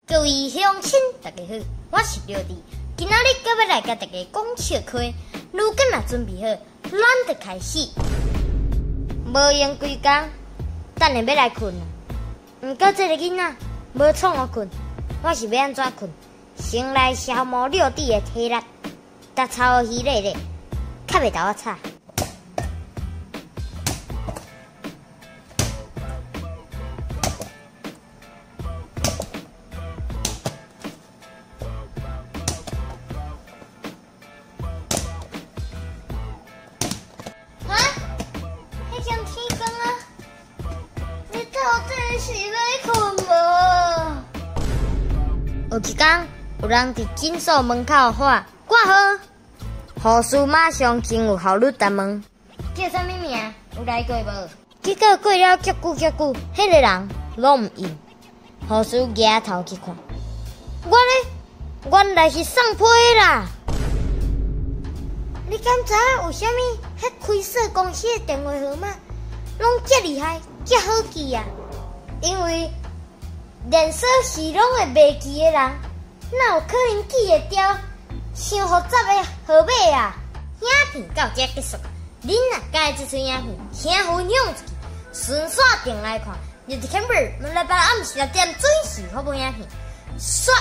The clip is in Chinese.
各位乡亲，大家好，我是廖弟。今仔日搁要来甲大家讲笑话。如果若准备好，咱就开始。无用规工，等下要来困啊。毋过这个囡仔无创我困，我是要安怎困？先来消磨廖弟的体力，甲草鱼咧咧，较袂斗我吵。是要困无？有一天，有人伫诊所门口喊挂号，护士马上真有效率答问，叫啥物名？有来过无？结果过了足久，迄个人拢毋应。护士举头去看，我咧，原来是送批的啦！你敢知影为虾米迄开设公司的电话号码拢遮厉害，遮好记啊？因为连锁匙拢会袂记的人，哪有可能记会牢伤复杂的号码啊？影片到这结束，恁若喜欢这出影片，请分享一下，顺线订来看。入去看本，每礼拜暗时6点准时发布影片，刷。